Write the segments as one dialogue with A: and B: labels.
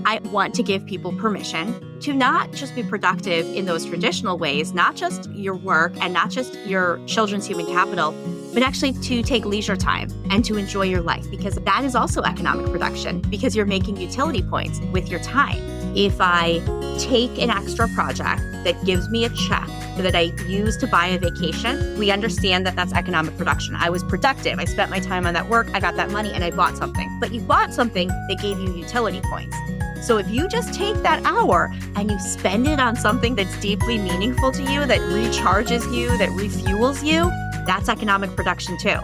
A: I want to give people permission to not just be productive in those traditional ways, not just your work and not just your children's human capital, but actually to take leisure time and to enjoy your life, because that is also economic production, because you're making utility points with your time. If I take an extra project that gives me a check that I use to buy a vacation, we understand that that's economic production. I was productive. I spent my time on that work. I got that money and I bought something. But you bought something that gave you utility points. So if you just take that hour and you spend it on something that's deeply meaningful to you, that recharges you, that refuels you, that's economic production too.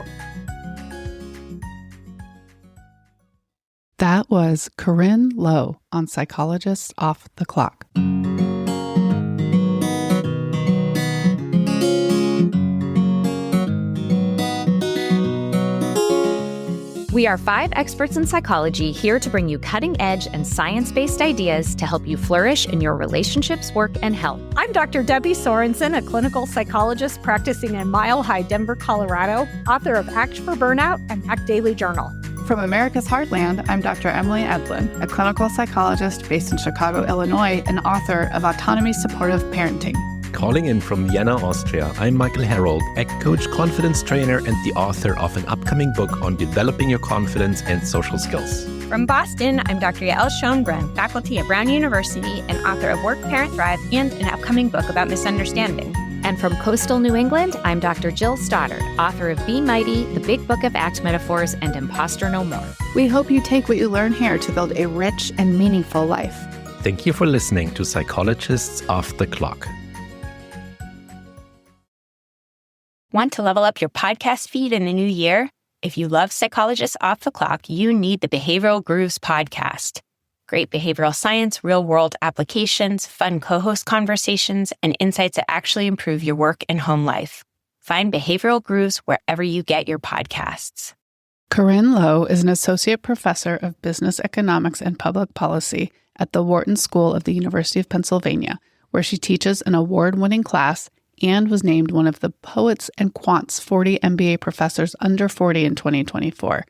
B: That was Corinne Low on Psychologists Off the Clock.
C: We are 5 experts in psychology here to bring you cutting-edge and science-based ideas to help you flourish in your relationships, work, and health.
D: I'm Dr. Debbie Sorensen, a clinical psychologist practicing in Mile High, Denver, Colorado, author of Act for Burnout and Act Daily Journal.
B: From America's Heartland, I'm Dr. Emily Edlin, a clinical psychologist based in Chicago, Illinois, and author of Autonomy Supportive Parenting.
E: Calling in from Vienna, Austria, I'm Michael Herold, ACT coach, confidence trainer, and the author of an upcoming book on developing your confidence and social skills.
F: From Boston, I'm Dr. Yael Schoenbrunn, faculty at Brown University and author of Work, Parent, Thrive, and an upcoming book about misunderstanding.
C: And from coastal New England, I'm Dr. Jill Stoddard, author of Be Mighty, The Big Book of ACT Metaphors, and Imposter No More.
B: We hope you take what you learn here to build a rich and meaningful life.
E: Thank you for listening to Psychologists Off the Clock.
F: Want to level up your podcast feed in the new year? If you love Psychologists Off the Clock, you need the Behavioral Grooves podcast. Great behavioral science, real-world applications, fun co-host conversations, and insights that actually improve your work and home life. Find Behavioral Grooves wherever you get your podcasts.
B: Corinne Low is an associate professor of business economics and public policy at the Wharton School of the University of Pennsylvania, where she teaches an award-winning class and was named one of the Poets and Quants 40 MBA professors under 40 in 2024.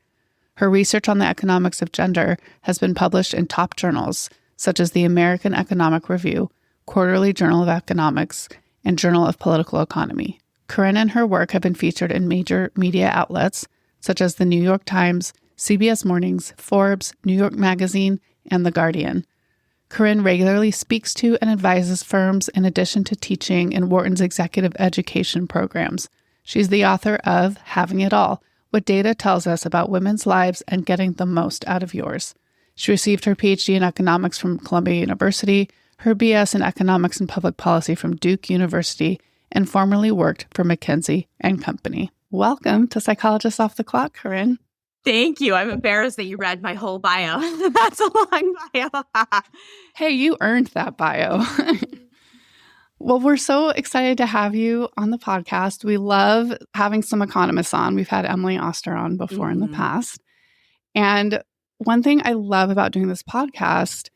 B: Her research on the economics of gender has been published in top journals such as the American Economic Review, Quarterly Journal of Economics, and Journal of Political Economy. Corinne and her work have been featured in major media outlets such as the New York Times, CBS Mornings, Forbes, New York Magazine, and The Guardian. Corinne regularly speaks to and advises firms in addition to teaching in Wharton's executive education programs. She's the author of Having It All, What Data Tells Us About Women's Lives and Getting the Most Out of Yours. She received her PhD in economics from Columbia University, her BS in economics and public policy from Duke University, and formerly worked for McKinsey & Company. Welcome to Psychologists Off the Clock, Corinne.
A: Thank you. I'm embarrassed that you read my whole bio. That's a long bio.
B: Hey, you earned that bio. Well, we're so excited to have you on the podcast. We love having some economists on. We've had Emily Oster on before in the past. And one thing I love about doing this podcast,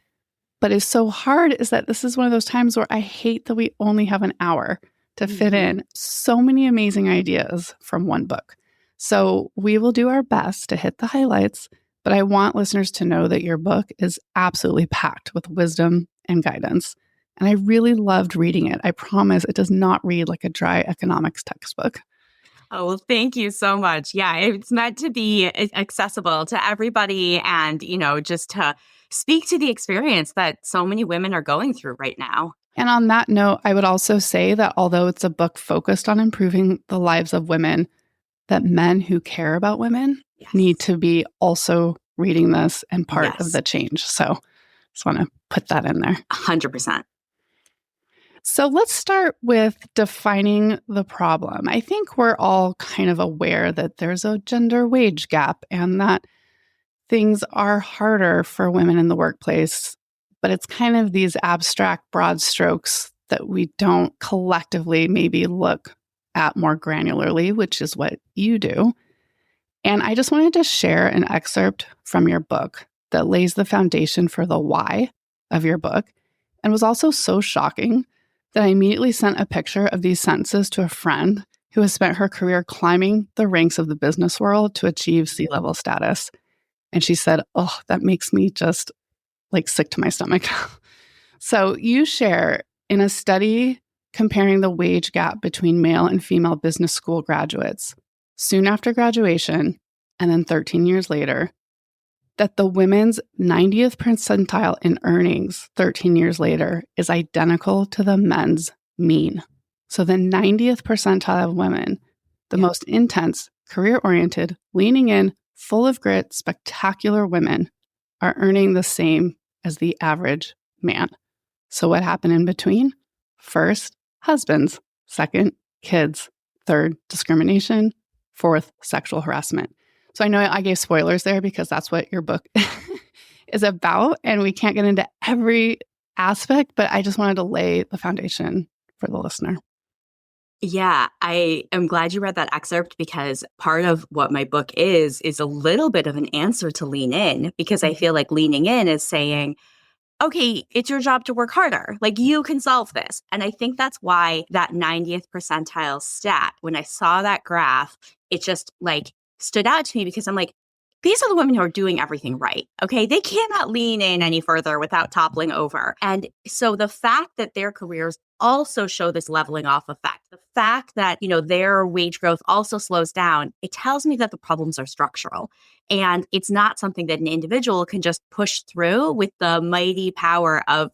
B: but is so hard, is that this is one of those times where I hate that we only have an hour to fit in so many amazing ideas from one book. So we will do our best to hit the highlights, but I want listeners to know that your book is absolutely packed with wisdom and guidance. And I really loved reading it. I promise it does not read like a dry economics textbook.
A: Oh, well, thank you so much. Yeah, it's meant to be accessible to everybody and, just to speak to the experience that so many women are going through right now.
B: And on that note, I would also say that although it's a book focused on improving the lives of women, that men who care about women need to be also reading this and part of the change. So just want to put that in there.
A: 100%.
B: So let's start with defining the problem. I think we're all kind of aware that there's a gender wage gap and that things are harder for women in the workplace, but it's kind of these abstract broad strokes that we don't collectively maybe look at more granularly, which is what you do. And I just wanted to share an excerpt from your book that lays the foundation for the why of your book and was also so shocking that I immediately sent a picture of these sentences to a friend who has spent her career climbing the ranks of the business world to achieve C-level status. And she said, "Oh, that makes me just like sick to my stomach. So you share in a study comparing the wage gap between male and female business school graduates soon after graduation and then 13 years later, that the women's 90th percentile in earnings 13 years later is identical to the men's mean. So the 90th percentile of women, the most intense, career-oriented, leaning in, full of grit, spectacular women are earning the same as the average man. So what happened in between? First, husbands. Second, kids. Third, discrimination. Fourth, sexual harassment. So I know I gave spoilers there because that's what your book is about, and we can't get into every aspect, but I just wanted to lay the foundation for the listener.
A: Yeah, I am glad you read that excerpt because part of what my book is a little bit of an answer to lean in, because I feel like leaning in is saying, okay, it's your job to work harder. Like, you can solve this. And I think that's why that 90th percentile stat, when I saw that graph, it just like stood out to me because I'm like, these are the women who are doing everything right. Okay. They cannot lean in any further without toppling over. And so the fact that their careers also show this leveling off effect, the fact that, their wage growth also slows down, it tells me that the problems are structural. And it's not something that an individual can just push through with the mighty power of,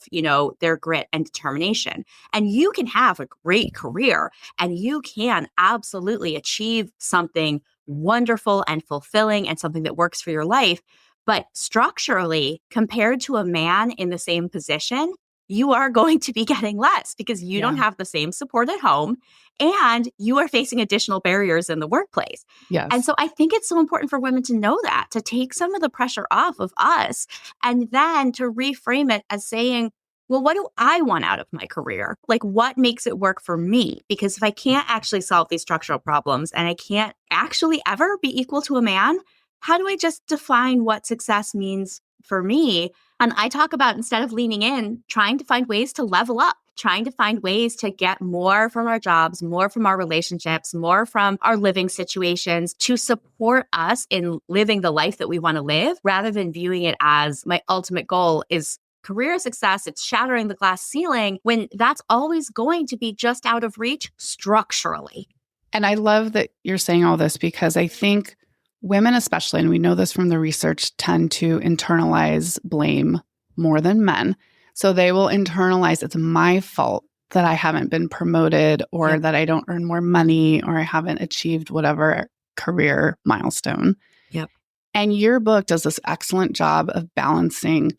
A: their grit and determination. And you can have a great career and you can absolutely achieve something wonderful and fulfilling and something that works for your life. But structurally, compared to a man in the same position, you are going to be getting less because you don't have the same support at home and you are facing additional barriers in the workplace.
B: Yes.
A: And so I think it's so important for women to know that, to take some of the pressure off of us and then to reframe it as saying, well, what do I want out of my career? Like, what makes it work for me? Because if I can't actually solve these structural problems and I can't actually ever be equal to a man, how do I just define what success means for me? And I talk about, instead of leaning in, trying to find ways to level up, trying to find ways to get more from our jobs, more from our relationships, more from our living situations to support us in living the life that we want to live, rather than viewing it as my ultimate goal is career success, it's shattering the glass ceiling, when that's always going to be just out of reach structurally.
B: And I love that you're saying all this because I think women especially, and we know this from the research, tend to internalize blame more than men. So they will internalize, it's my fault that I haven't been promoted or that I don't earn more money or I haven't achieved whatever career milestone.
A: Yep.
B: And your book does this excellent job of balancing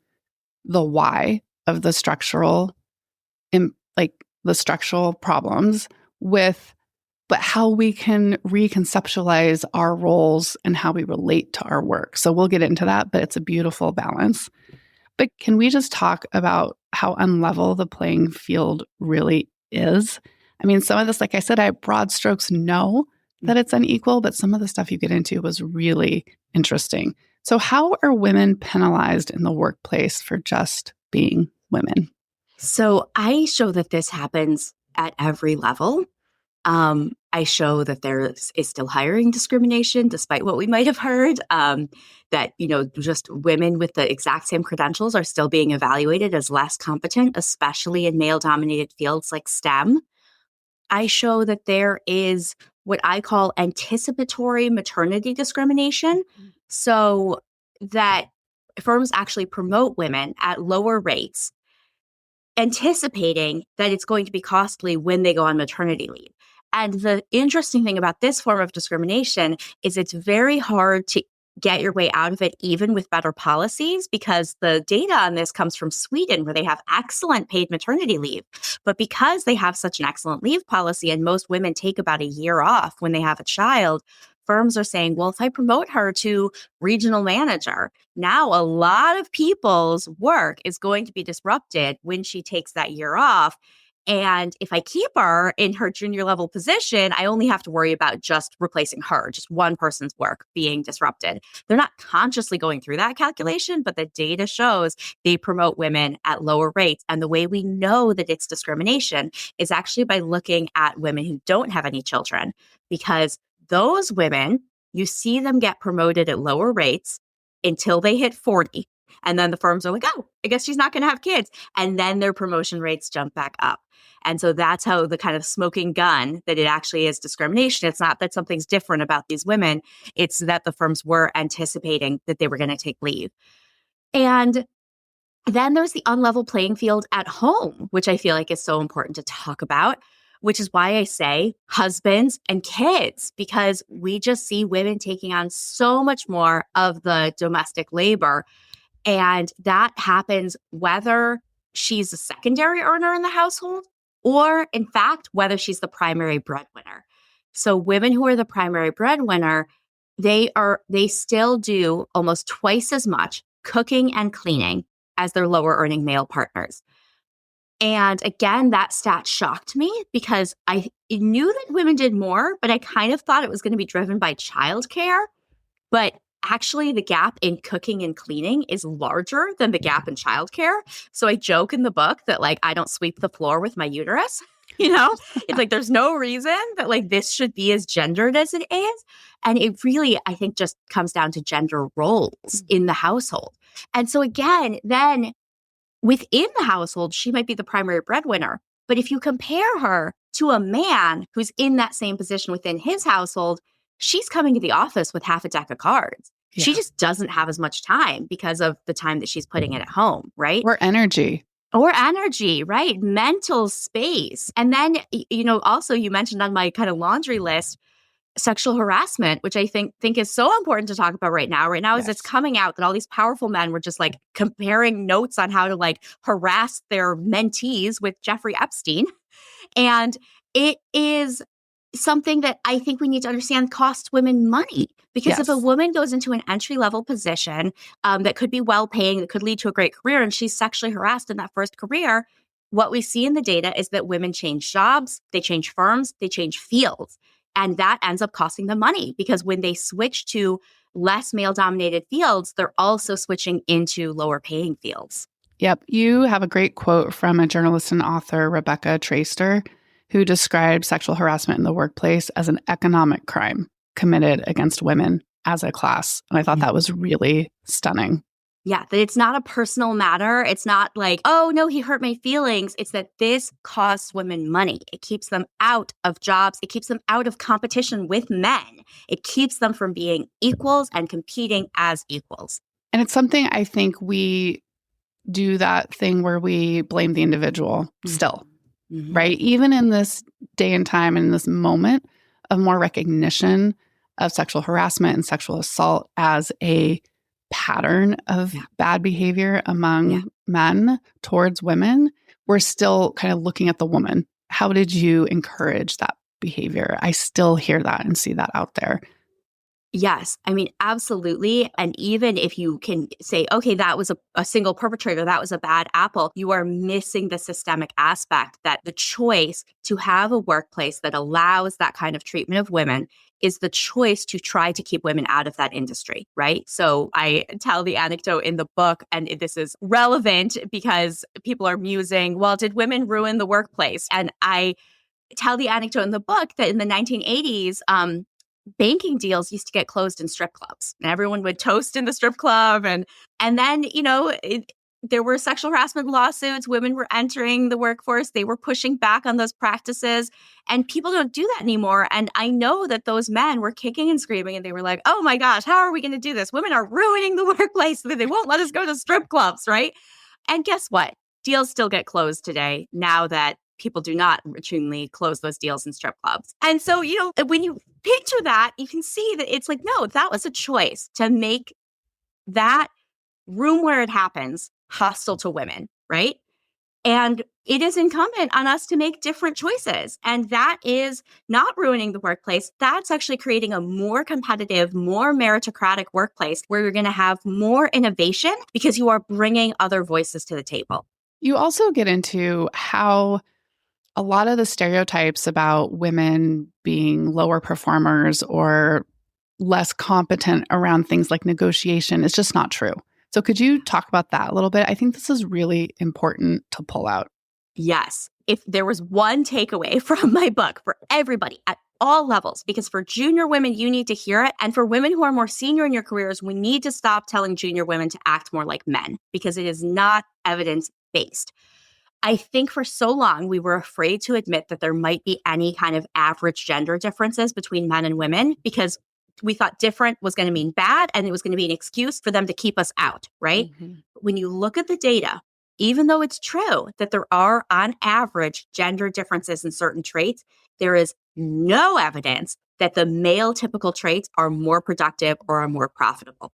B: the why of the structural problems with, but how we can reconceptualize our roles and how we relate to our work. So we'll get into that, but it's a beautiful balance. But can we just talk about how unlevel the playing field really is? I mean, some of this, like I said, I broad strokes know that it's unequal, but some of the stuff you get into was really interesting. So how are women penalized in the workplace for just being women?
A: So I show that this happens at every level. I show that there is still hiring discrimination, despite what we might have heard, that, just women with the exact same credentials are still being evaluated as less competent, especially in male-dominated fields like STEM. I show that there is what I call anticipatory maternity discrimination. So that firms actually promote women at lower rates, anticipating that it's going to be costly when they go on maternity leave. And the interesting thing about this form of discrimination is it's very hard to get your way out of it, even with better policies, because the data on this comes from Sweden, where they have excellent paid maternity leave. But because they have such an excellent leave policy and most women take about a year off when they have a child, firms are saying, well, if I promote her to regional manager, now a lot of people's work is going to be disrupted when she takes that year off. And if I keep her in her junior level position, I only have to worry about just replacing her, just one person's work being disrupted. They're not consciously going through that calculation, but the data shows they promote women at lower rates. And the way we know that it's discrimination is actually by looking at women who don't have any children, because those women, you see them get promoted at lower rates until they hit 40. And then the firms are like, oh, I guess she's not going to have kids. And then their promotion rates jump back up. And so that's how the kind of smoking gun that it actually is discrimination. It's not that something's different about these women. It's that the firms were anticipating that they were going to take leave. And then there's the unlevel playing field at home, which I feel like is so important to talk about, which is why I say husbands and kids, because we just see women taking on so much more of the domestic labor. And that happens whether she's a secondary earner in the household or, in fact, whether she's the primary breadwinner. So women who are the primary breadwinner, they still do almost twice as much cooking and cleaning as their lower earning male partners. And again, that stat shocked me because I knew that women did more, but I kind of thought it was going to be driven by childcare. But actually, the gap in cooking and cleaning is larger than the gap in childcare. So I joke in the book that like I don't sweep the floor with my uterus. It's like there's no reason that like this should be as gendered as it is. And it really, I think, just comes down to gender roles in the household. And so again, then within the household, she might be the primary breadwinner. But if you compare her to a man who's in that same position within his household, she's coming to the office with half a deck of cards. Yeah. She just doesn't have as much time because of the time that she's putting in at home, right?
B: Or energy,
A: right? Mental space. And then, also you mentioned on my kind of laundry list, sexual harassment, which I think is so important to talk about right now. Yes. As it's coming out that all these powerful men were just like comparing notes on how to like harass their mentees with Jeffrey Epstein. And it is something that I think we need to understand costs women money. Because if a woman goes into an entry-level position that could be well-paying, that could lead to a great career, and she's sexually harassed in that first career, what we see in the data is that women change jobs, they change firms, they change fields. And that ends up costing them money because when they switch to less male-dominated fields, they're also switching into lower-paying fields.
B: Yep. You have a great quote from a journalist and author, Rebecca Traister, who described sexual harassment in the workplace as an economic crime committed against women as a class. And I thought that was really stunning.
A: Yeah, that it's not a personal matter. It's not like, oh, no, he hurt my feelings. It's that this costs women money. It keeps them out of jobs. It keeps them out of competition with men. It keeps them from being equals and competing as equals.
B: And it's something I think we do that thing where we blame the individual still, right? Even in this day and time and in this moment of more recognition of sexual harassment and sexual assault as a pattern of bad behavior among men towards women, we're still kind of looking at the woman. How did you encourage that behavior? I still hear that and see that out there.
A: Yes. I mean, absolutely. And even if you can say, okay, that was a single perpetrator, that was a bad apple, you are missing the systemic aspect that the choice to have a workplace that allows that kind of treatment of women is the choice to try to keep women out of that industry, right? So I tell the anecdote in the book, and this is relevant because people are musing, well, did women ruin the workplace? And I tell the anecdote in the book that in the 1980s, banking deals used to get closed in strip clubs. And everyone would toast in the strip club. And then, there were sexual harassment lawsuits. Women were entering the workforce. They were pushing back on those practices. And people don't do that anymore. And I know that those men were kicking and screaming. And they were like, oh my gosh, how are we going to do this? Women are ruining the workplace. They won't let us go to strip clubs, right? And guess what? Deals still get closed today now that people do not routinely close those deals in strip clubs. And so, when you picture that, you can see that it's like, no, that was a choice to make that room where it happens hostile to women, right? And it is incumbent on us to make different choices. And that is not ruining the workplace. That's actually creating a more competitive, more meritocratic workplace where you're going to have more innovation because you are bringing other voices to the table.
B: You also get into how a lot of the stereotypes about women being lower performers or less competent around things like negotiation is just not true. So could you talk about that a little bit? I think this is really important to pull out.
A: Yes. If there was one takeaway from my book for everybody at all levels, because for junior women, you need to hear it. And for women who are more senior in your careers, we need to stop telling junior women to act more like men because it is not evidence-based. I think for so long, we were afraid to admit that there might be any kind of average gender differences between men and women because we thought different was going to mean bad and it was going to be an excuse for them to keep us out, right?
B: Mm-hmm.
A: When you look at the data, even though it's true that there are, on average, gender differences in certain traits, there is no evidence that the male typical traits are more productive or are more profitable.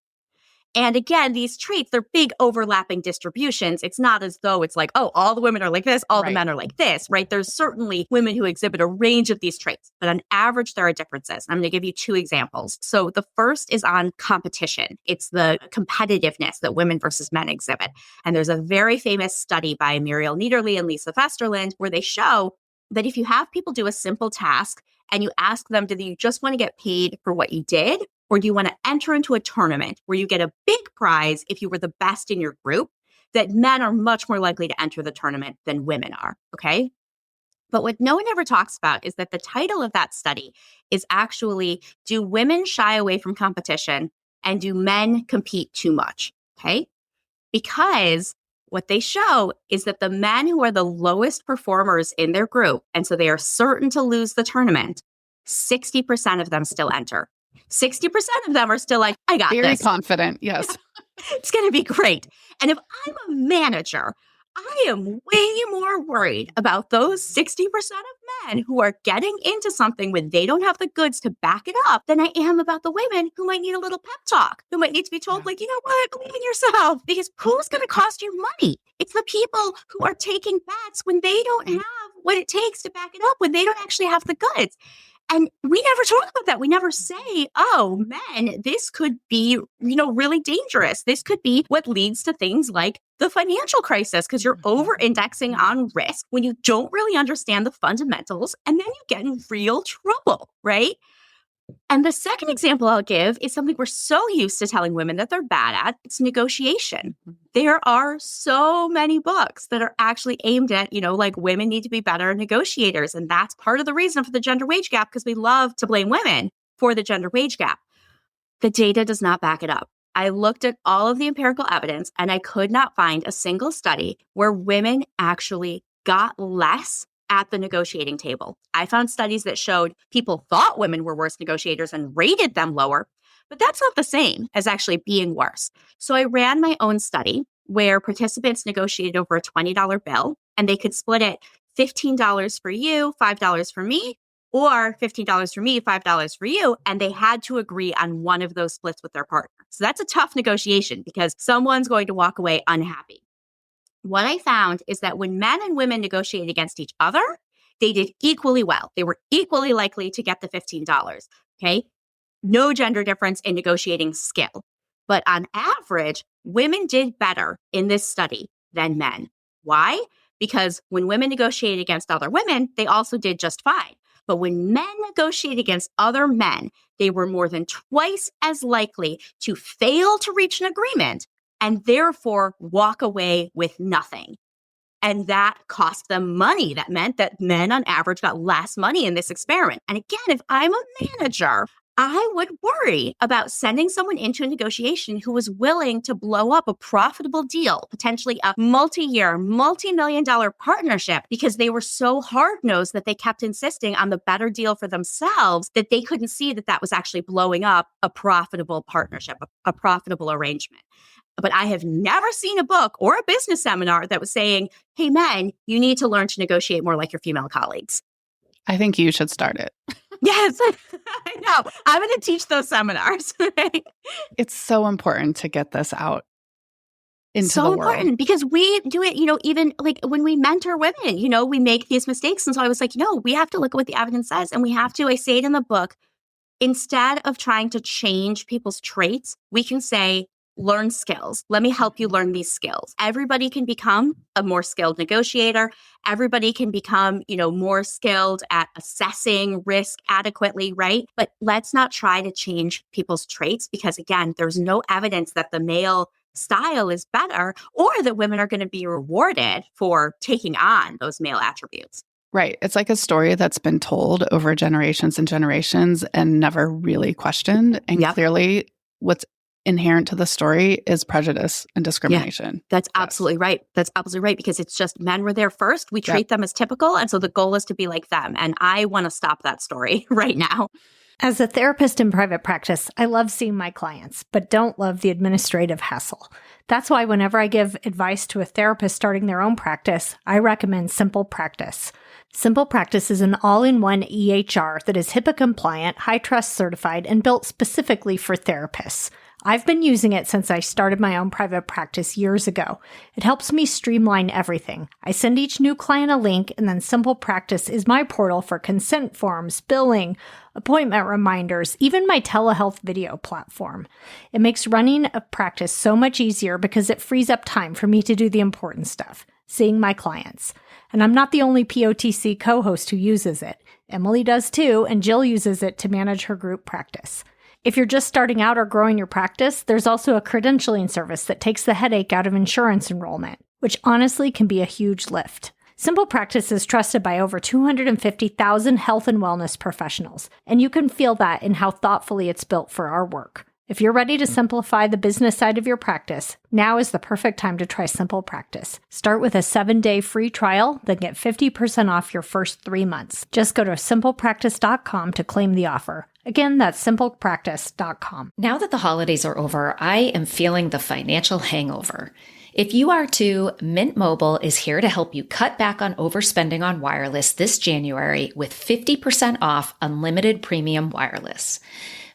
A: And again, these traits, they're big overlapping distributions. It's not as though it's like, oh, all the women are like this, all the men are like this, right? There's certainly women who exhibit a range of these traits, but on average, there are differences. I'm going to give you two examples. So the first is on competition. It's the competitiveness that women versus men exhibit. And there's a very famous study by Muriel Niederle and Lisa Festerland where they show that if you have people do a simple task and you ask them, do you just want to get paid for what you did? Or do you want to enter into a tournament where you get a big prize if you were the best in your group, that men are much more likely to enter the tournament than women are, okay? But what no one ever talks about is that the title of that study is actually, do women shy away from competition and do men compete too much, okay? Because what they show is that the men who are the lowest performers in their group, and so they are certain to lose the tournament, 60% of them still enter. 60% of them are still like, I got
B: Very
A: this.
B: confident, yes.
A: It's going to be great. And if I'm a manager, I am way more worried about those 60% of men who are getting into something when they don't have the goods to back it up than I am about the women who might need a little pep talk, who might need to be told, like, you know what, believe in yourself, because who's going to cost you money? It's the people who are taking bets when they don't have what it takes to back it up, when they don't actually have the goods. And we never talk about that. We never say, oh, men, this could be, really dangerous. This could be what leads to things like the financial crisis, because you're over-indexing on risk when you don't really understand the fundamentals, and then you get in real trouble, right? And the second example I'll give is something we're so used to telling women that they're bad at. It's negotiation. There are so many books that are actually aimed at, like women need to be better negotiators. And that's part of the reason for the gender wage gap, because we love to blame women for the gender wage gap. The data does not back it up. I looked at all of the empirical evidence and I could not find a single study where women actually got less at the negotiating table. I found studies that showed people thought women were worse negotiators and rated them lower, but that's not the same as actually being worse. So I ran my own study where participants negotiated over a $20 bill, and they could split it $15 for you, $5 for me, or $15 for me, $5 for you, and they had to agree on one of those splits with their partner. So that's a tough negotiation because someone's going to walk away unhappy. What I found is that when men and women negotiated against each other, they did equally well. They were equally likely to get the $15, okay? No gender difference in negotiating skill. But on average, women did better in this study than men. Why? Because when women negotiated against other women, they also did just fine. But when men negotiated against other men, they were more than twice as likely to fail to reach an agreement and therefore walk away with nothing. And that cost them money. That meant that men on average got less money in this experiment. And again, if I'm a manager, I would worry about sending someone into a negotiation who was willing to blow up a profitable deal, potentially a multi-year, multi-million-dollar partnership, because they were so hard-nosed that they kept insisting on the better deal for themselves that they couldn't see that that was actually blowing up a profitable partnership, a profitable arrangement. But I have never seen a book or a business seminar that was saying, hey, men, you need to learn to negotiate more like your female colleagues.
B: I think you should start it.
A: Yes, I know. I'm going to teach those seminars. Right?
B: It's so important to get this out into the world.
A: So important because we do it, even like when we mentor women, we make these mistakes. And so I was like, we have to look at what the evidence says. And we have to, I say it in the book, instead of trying to change people's traits, we can say, learn skills. Let me help you learn these skills. Everybody can become a more skilled negotiator. Everybody can become, more skilled at assessing risk adequately, right? But let's not try to change people's traits because, again, there's no evidence that the male style is better or that women are going to be rewarded for taking on those male attributes.
B: Right. It's like a story that's been told over generations and generations and never really questioned. And clearly, what's inherent to the story is prejudice and discrimination.
A: That's absolutely right. That's absolutely right. Because it's just men were there first. We treat them as typical. And so the goal is to be like them. And I want to stop that story right now.
D: As a therapist in private practice, I love seeing my clients, but don't love the administrative hassle. That's why whenever I give advice to a therapist starting their own practice, I recommend Simple Practice. Simple Practice is an all-in-one EHR that is HIPAA compliant, high-trust certified, and built specifically for therapists. I've been using it since I started my own private practice years ago. It helps me streamline everything. I send each new client a link, and then Simple Practice is my portal for consent forms, billing, appointment reminders, even my telehealth video platform. It makes running a practice so much easier because it frees up time for me to do the important stuff, seeing my clients. And I'm not the only POTC co-host who uses it. Emily does too, and Jill uses it to manage her group practice. If you're just starting out or growing your practice, there's also a credentialing service that takes the headache out of insurance enrollment, which honestly can be a huge lift. Simple Practice is trusted by over 250,000 health and wellness professionals, and you can feel that in how thoughtfully it's built for our work. If you're ready to simplify the business side of your practice, now is the perfect time to try Simple Practice. Start with a 7-day free trial, then get 50% off your first 3 months. Just go to simplepractice.com to claim the offer. Again, that's simplepractice.com.
C: Now that the holidays are over, I am feeling the financial hangover. If you are too, Mint Mobile is here to help you cut back on overspending on wireless this January with 50% off unlimited premium wireless.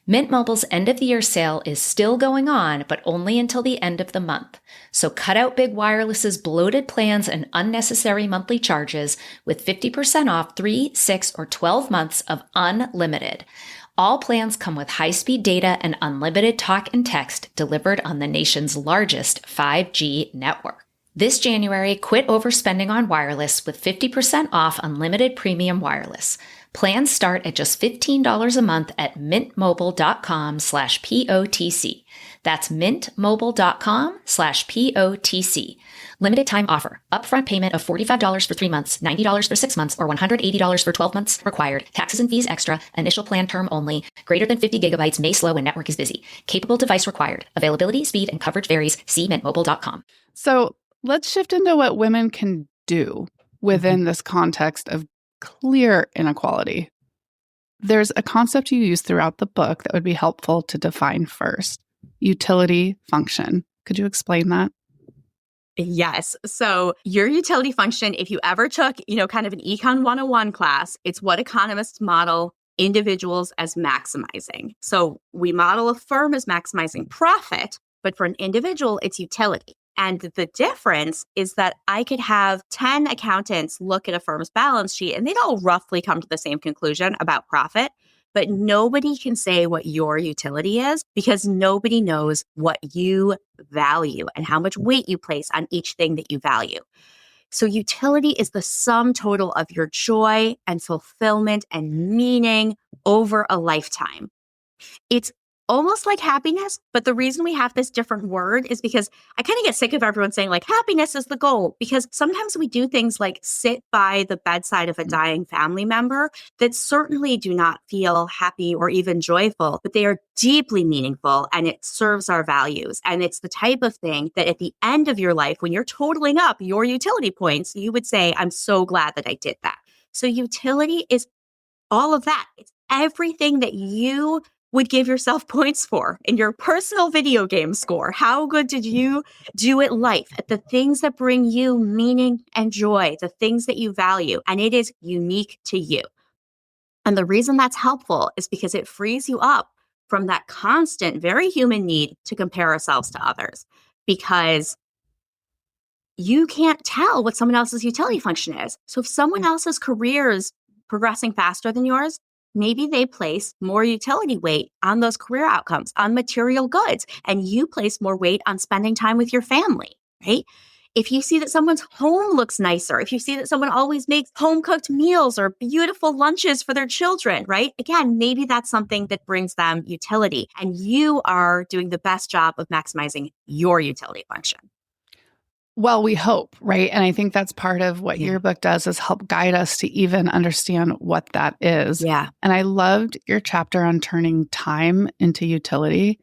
C: Mint Mobile's end-of-the-year sale is still going on, but only until the end of the month. So cut out Big Wireless's bloated plans and unnecessary monthly charges with 50% off 3, 6, or 12 months of unlimited. All plans come with high-speed data and unlimited talk and text delivered on the nation's largest 5G network. This January, quit overspending on wireless with 50% off unlimited premium wireless. Plans start at just $15 a month at mintmobile.com/POTC. That's mintmobile.com/POTC. Limited time offer. Upfront payment of $45 for 3 months, $90 for 6 months, or $180 for 12 months required. Taxes and fees extra. Initial plan term only. Greater than 50 gigabytes may slow when network is busy. Capable device required. Availability, speed, and coverage varies. See mintmobile.com.
B: So let's shift into what women can do within this context of clear inequality. There's a concept you use throughout the book that would be helpful to define first. Utility function. Could you explain that?
A: Yes. So your utility function, if you ever took, kind of an Econ 101 class, it's what economists model individuals as maximizing. So we model a firm as maximizing profit, but for an individual, it's utility. And the difference is that I could have 10 accountants look at a firm's balance sheet and they'd all roughly come to the same conclusion about profit, but nobody can say what your utility is because nobody knows what you value and how much weight you place on each thing that you value. So utility is the sum total of your joy and fulfillment and meaning over a lifetime. It's almost like happiness, but the reason we have this different word is because I kind of get sick of everyone saying like happiness is the goal, because sometimes we do things like sit by the bedside of a dying family member that certainly do not feel happy or even joyful, but they are deeply meaningful and it serves our values. And it's the type of thing that at the end of your life, when you're totaling up your utility points, you would say, I'm so glad that I did that. So utility is all of that. It's everything that you would give yourself points for in your personal video game score. How good did you do at life, at the things that bring you meaning and joy, the things that you value, and it is unique to you. And the reason that's helpful is because it frees you up from that constant, very human need to compare ourselves to others, because you can't tell what someone else's utility function is. So if someone else's career is progressing faster than yours, maybe they place more utility weight on those career outcomes, on material goods, and you place more weight on spending time with your family, right? If you see that someone's home looks nicer, if you see that someone always makes home-cooked meals or beautiful lunches for their children, right? Again, maybe that's something that brings them utility, and you are doing the best job of maximizing your utility function.
B: Well, we hope, right? And I think that's part of what
A: Yeah.
B: your book does is help guide us to even understand what that is.
A: Yeah.
B: And I loved your chapter on turning time into utility.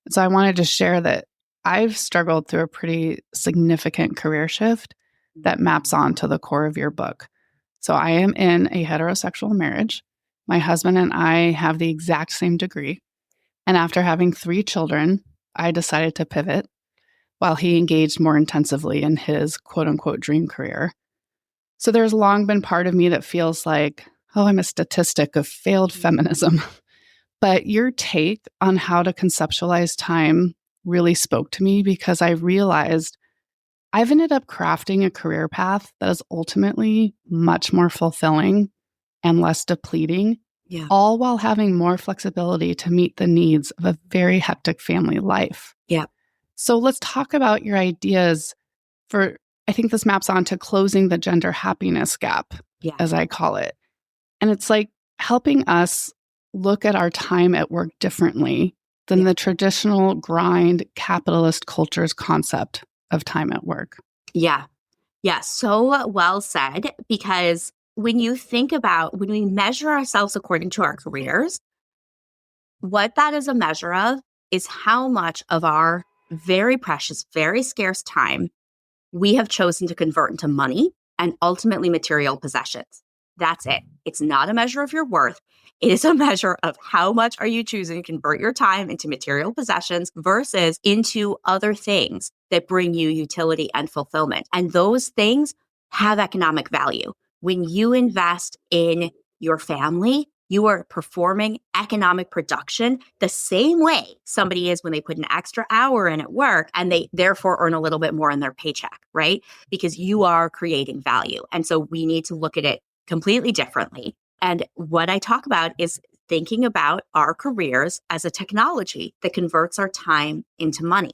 B: So I wanted to share that I've struggled through a pretty significant career shift that maps onto the core of your book. So I am in a heterosexual marriage. My husband and I have the exact same degree. And after having 3 children, I decided to pivot while he engaged more intensively in his quote unquote dream career. So there's long been part of me that feels like, oh, I'm a statistic of failed feminism. But your take on how to conceptualize time really spoke to me because I realized I've ended up crafting a career path that is ultimately much more fulfilling and less depleting,
A: Yeah.
B: all while having more flexibility to meet the needs of a very hectic family life.
A: Yeah.
B: So let's talk about your ideas for, I think this maps on to closing the gender happiness gap,
A: Yeah.
B: as I call it. And it's like helping us look at our time at work differently than the traditional grind capitalist culture's concept of time at work.
A: Yeah. Yeah. So well said, because when you think about when we measure ourselves according to our careers, what that is a measure of is how much of our very precious, very scarce time we have chosen to convert into money and ultimately material possessions. That's it. It's not a measure of your worth. It is a measure of how much are you choosing to convert your time into material possessions versus into other things that bring you utility and fulfillment. And those things have economic value. When you invest in your family, you are performing economic production the same way somebody is when they put an extra hour in at work and they therefore earn a little bit more in their paycheck, right? Because you are creating value. And so we need to look at it completely differently. And what I talk about is thinking about our careers as a technology that converts our time into money.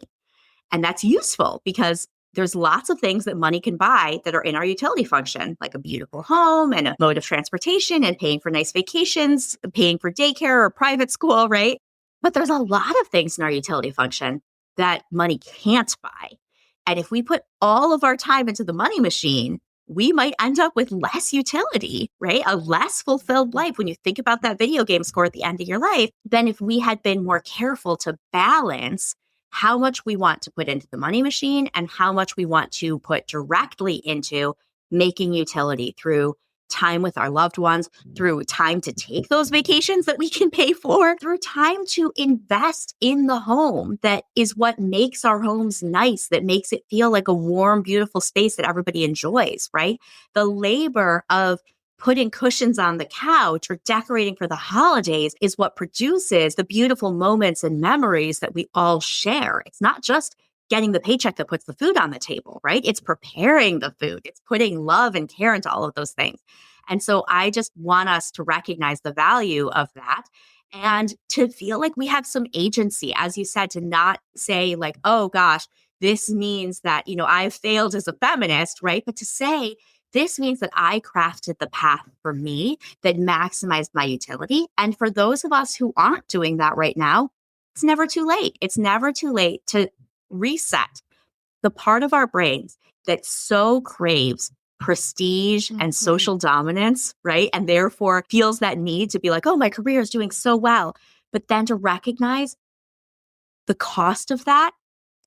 A: And that's useful because there's lots of things that money can buy that are in our utility function, like a beautiful home and a mode of transportation and paying for nice vacations, paying for daycare or private school, right? But there's a lot of things in our utility function that money can't buy. And if we put all of our time into the money machine, we might end up with less utility, right? A less fulfilled life when you think about that video game score at the end of your life than if we had been more careful to balance how much we want to put into the money machine and how much we want to put directly into making utility through time with our loved ones, through time to take those vacations that we can pay for, through time to invest in the home that is what makes our homes nice, that makes it feel like a warm, beautiful space that everybody enjoys, right? The labor of putting cushions on the couch or decorating for the holidays is what produces the beautiful moments and memories that we all share. It's not just getting the paycheck that puts the food on the table, right? It's preparing the food. It's putting love and care into all of those things. And so I just want us to recognize the value of that and to feel like we have some agency, as you said, to not say like, oh gosh, this means that, I've failed as a feminist, right? But to say, this means that I crafted the path for me that maximized my utility. And for those of us who aren't doing that right now, it's never too late. It's never too late to reset the part of our brains that so craves prestige and social dominance, right? And therefore feels that need to be like, oh, my career is doing so well. But then to recognize the cost of that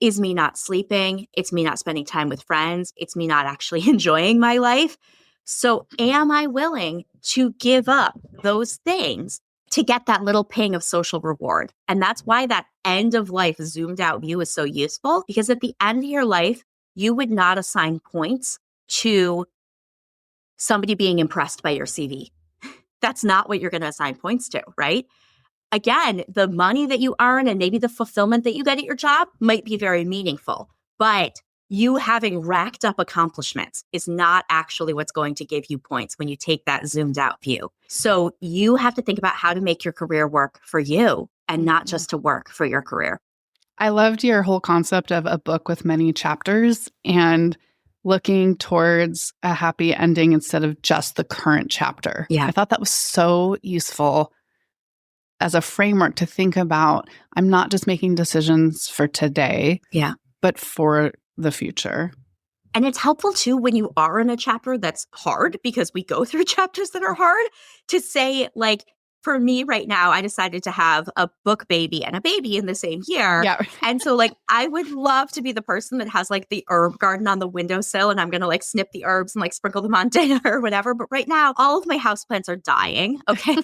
A: is me not sleeping. It's me not spending time with friends. It's me not actually enjoying my life. So am I willing to give up those things to get that little ping of social reward? And that's why that end of life zoomed out view is so useful, because at the end of your life, you would not assign points to somebody being impressed by your CV. That's not what you're going to assign points to, right? Again, the money that you earn and maybe the fulfillment that you get at your job might be very meaningful, but you having racked up accomplishments is not actually what's going to give you points when you take that zoomed out view. So you have to think about how to make your career work for you and not just to work for your career.
B: I loved your whole concept of a book with many chapters and looking towards a happy ending instead of just the current chapter.
A: Yeah.
B: I thought that was so useful as a framework to think about. I'm not just making decisions for today,
A: Yeah.
B: but for the future.
A: And it's helpful too when you are in a chapter that's hard, because we go through chapters that are hard, to say, like, for me right now, I decided to have a book baby and a baby in the same year.
B: Yeah.
A: And so, like, I would love to be the person that has like the herb garden on the windowsill, and I'm going to like snip the herbs and like sprinkle them on dinner or whatever. But right now, all of my houseplants are dying, okay?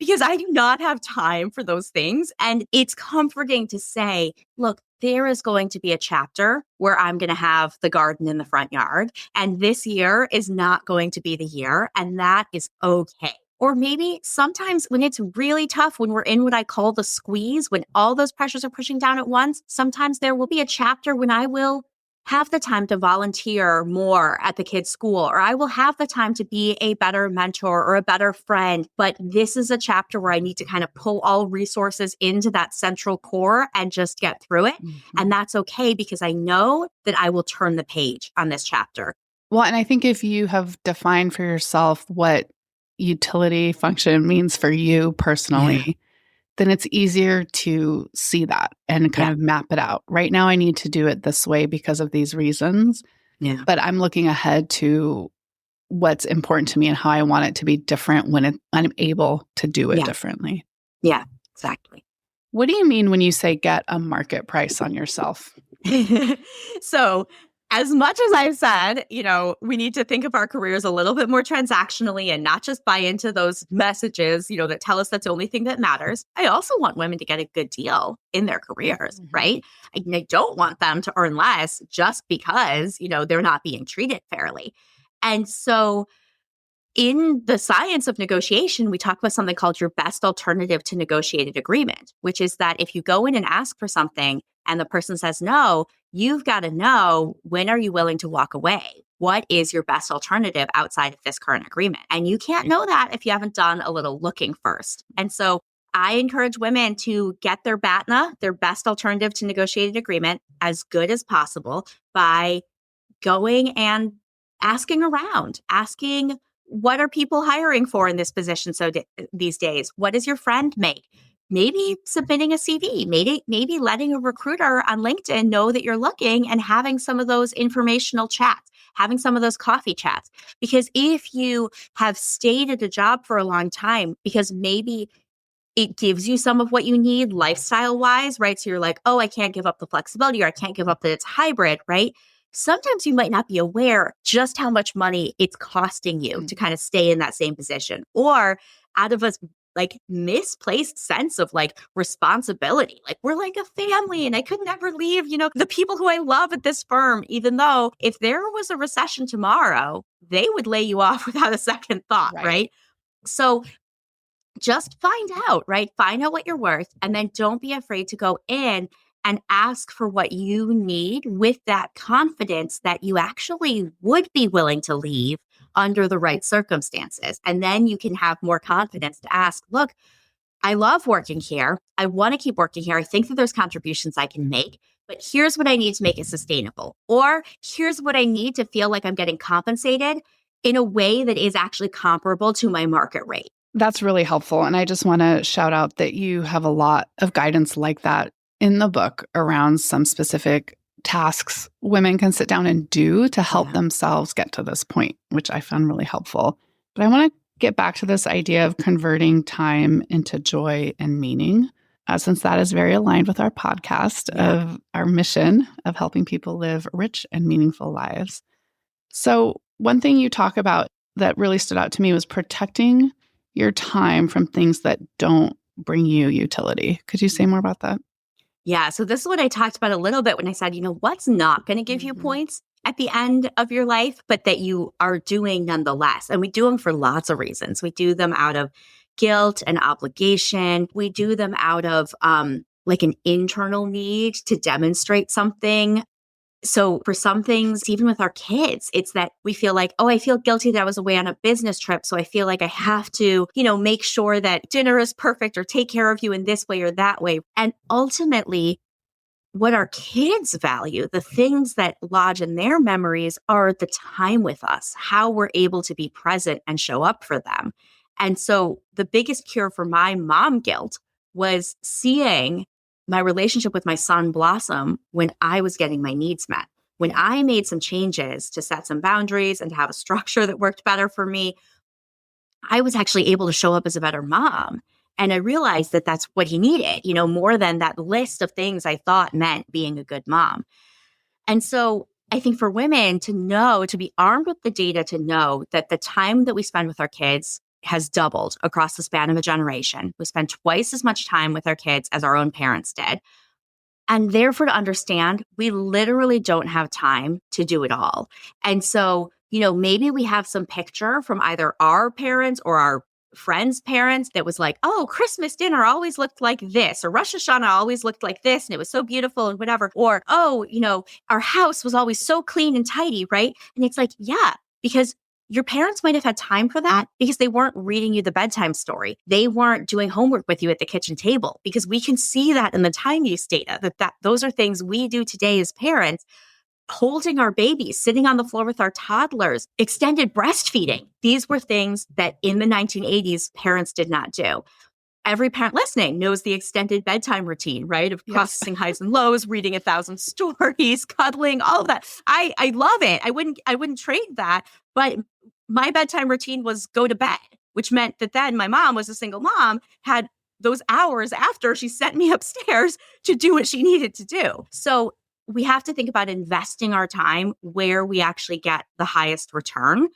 A: Because I do not have time for those things. And it's comforting to say, look, there is going to be a chapter where I'm going to have the garden in the front yard. And this year is not going to be the year. And that is okay. Or maybe sometimes when it's really tough, when we're in what I call the squeeze, when all those pressures are pushing down at once, sometimes there will be a chapter when I will have the time to volunteer more at the kids' school, or I will have the time to be a better mentor or a better friend. But this is a chapter where I need to kind of pull all resources into that central core and just get through it.
B: Mm-hmm.
A: And that's okay, because I know that I will turn the page on this chapter.
B: Well, and I think if you have defined for yourself what utility function means for you personally, then it's easier to see that and kind of map it out. Right now, I need to do it this way because of these reasons.
A: Yeah.
B: But I'm looking ahead to what's important to me and how I want it to be different when I'm able to do it differently.
A: Yeah, exactly.
B: What do you mean when you say get a market price on yourself?
A: So, as much as I've said, we need to think of our careers a little bit more transactionally and not just buy into those messages, that tell us that's the only thing that matters. I also want women to get a good deal in their careers, right? I don't want them to earn less just because, they're not being treated fairly. And so in the science of negotiation, we talk about something called your best alternative to negotiated agreement, which is that if you go in and ask for something and the person says no, you've got to know, when are you willing to walk away? What is your best alternative outside of this current agreement? And you can't know that if you haven't done a little looking first. And so I encourage women to get their BATNA, their best alternative to negotiated agreement, as good as possible by going and asking around, asking, what are people hiring for in this position these days? What does your friend make? Maybe submitting a CV, maybe letting a recruiter on LinkedIn know that you're looking and having some of those informational chats, having some of those coffee chats. Because if you have stayed at a job for a long time, because maybe it gives you some of what you need lifestyle wise, right? So you're like, oh, I can't give up the flexibility, or I can't give up that it's hybrid, right? Sometimes you might not be aware just how much money it's costing you to kind of stay in that same position, or out of a like misplaced sense of like responsibility. Like, we're like a family and I could never leave, the people who I love at this firm, even though if there was a recession tomorrow, they would lay you off without a second thought, right? So just find out, right? Find out what you're worth, and then don't be afraid to go in and ask for what you need with that confidence that you actually would be willing to leave under the right circumstances. And then you can have more confidence to ask, look, I love working here. I want to keep working here. I think that there's contributions I can make, but here's what I need to make it sustainable. Or here's what I need to feel like I'm getting compensated in a way that is actually comparable to my market rate.
B: That's really helpful. And I just want to shout out that you have a lot of guidance like that in the book around some specific tasks women can sit down and do to help themselves get to this point, which I found really helpful. But I want to get back to this idea of converting time into joy and meaning, since that is very aligned with our podcast of our mission of helping people live rich and meaningful lives. So one thing you talk about that really stood out to me was protecting your time from things that don't bring you utility. Could you say more about that?
A: Yeah. So this is what I talked about a little bit when I said, what's not going to give you points at the end of your life, but that you are doing nonetheless. And we do them for lots of reasons. We do them out of guilt and obligation. We do them out of like an internal need to demonstrate something. So for some things, even with our kids, it's that we feel like, oh, I feel guilty that I was away on a business trip. So I feel like I have to, make sure that dinner is perfect or take care of you in this way or that way. And ultimately, what our kids value, the things that lodge in their memories, are the time with us, how we're able to be present and show up for them. And so the biggest cure for my mom guilt was seeing my relationship with my son blossom when I was getting my needs met. when I made some changes to set some boundaries and to have a structure that worked better for me, I was actually able to show up as a better mom. And I realized that that's what he needed, more than that list of things I thought meant being a good mom. And so I think for women to know, to be armed with the data, to know that the time that we spend with our kids has doubled across the span of a generation. We spend twice as much time with our kids as our own parents did. And therefore to understand, we literally don't have time to do it all. And so, maybe we have some picture from either our parents or our friends' parents that was like, oh, Christmas dinner always looked like this, or Rosh Hashanah always looked like this, and it was so beautiful and whatever. Or, oh, our house was always so clean and tidy, right? And it's like, yeah, because your parents might have had time for that because they weren't reading you the bedtime story. They weren't doing homework with you at the kitchen table, because we can see that in the time use data, that those are things we do today as parents. Holding our babies, sitting on the floor with our toddlers, extended breastfeeding. These were things that in the 1980s, parents did not do. Every parent listening knows the extended bedtime routine, right? Of processing highs and lows, reading 1,000 stories, cuddling, all of that. I love it. I wouldn't trade that. But my bedtime routine was go to bed, which meant that then my mom was a single mom, had those hours after she sent me upstairs to do what she needed to do. So we have to think about investing our time where we actually get the highest return.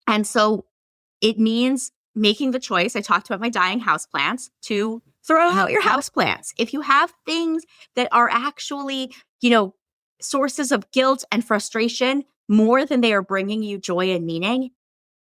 A: And so it means making the choice. I talked about my dying houseplants, to throw out your houseplants. If you have things that are actually, sources of guilt and frustration more than they are bringing you joy and meaning,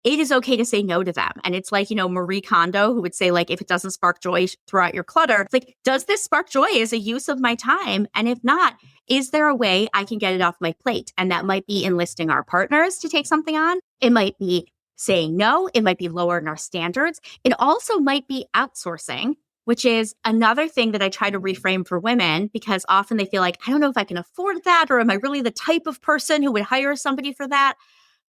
A: it is okay to say no to them. And it's like, Marie Kondo, who would say, like, if it doesn't spark joy, throw out your clutter. It's like, does this spark joy as a use of my time? And if not, is there a way I can get it off my plate? And that might be enlisting our partners to take something on. It might be saying no. It might be lowering our standards. It also might be outsourcing, which is another thing that I try to reframe for women, because often they feel like, I don't know if I can afford that, or am I really the type of person who would hire somebody for that?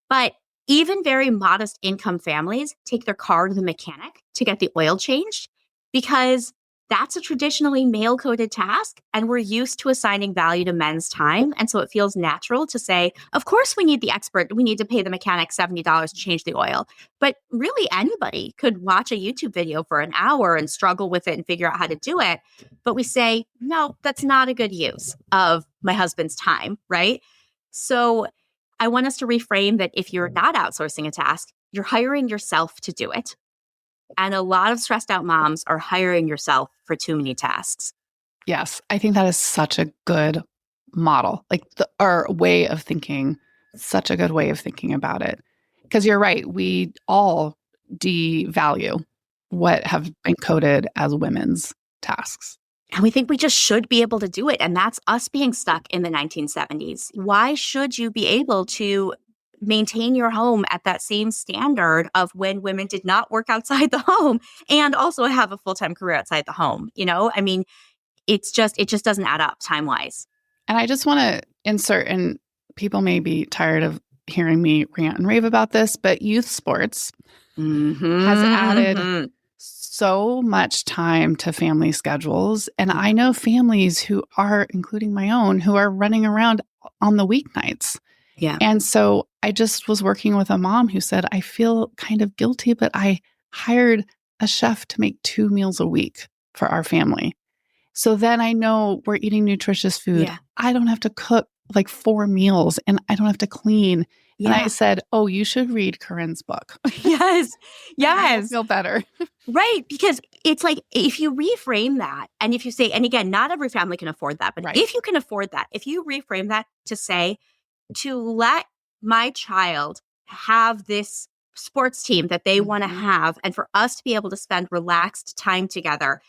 A: But even very modest income families take their car to the mechanic to get the oil changed, because that's a traditionally male-coded task, and we're used to assigning value to men's time. And so it feels natural to say, of course we need the expert. We need to pay the mechanic $70 to change the oil. But really anybody could watch a YouTube video for an hour and struggle with it and figure out how to do it. But we say, no, that's not a good use of my husband's time, right? So I want us to reframe that if you're not outsourcing a task, you're hiring yourself to do it. And a lot of stressed out moms are hiring yourself for too many tasks.
B: Yes, I think that is such a good model, like our way of thinking, such a good way of thinking about it. Because you're right, we all devalue what have been coded as women's tasks.
A: And we think we just should be able to do it. And that's us being stuck in the 1970s. Why should you be able to maintain your home at that same standard of when women did not work outside the home and also have a full-time career outside the home? I mean, it just doesn't add up time-wise.
B: And I just want to insert, and people may be tired of hearing me rant and rave about this, but youth sports has added so much time to family schedules. And I know families who are, including my own, who are running around on the weeknights.
A: Yeah.
B: And so I just was working with a mom who said, I feel kind of guilty, but I hired a chef to make 2 meals a week for our family. So then I know we're eating nutritious food.
A: Yeah.
B: I don't have to cook like 4 meals and I don't have to clean.
A: Yeah.
B: And I said, oh, you should read Corinne's book.
A: Yes.
B: I feel better.
A: Right. Because it's like, if you reframe that, and if you say, and again, not every family can afford that, but if you can afford that, if you reframe that to say, to let my child have this sports team that they want to have, and for us to be able to spend relaxed time together,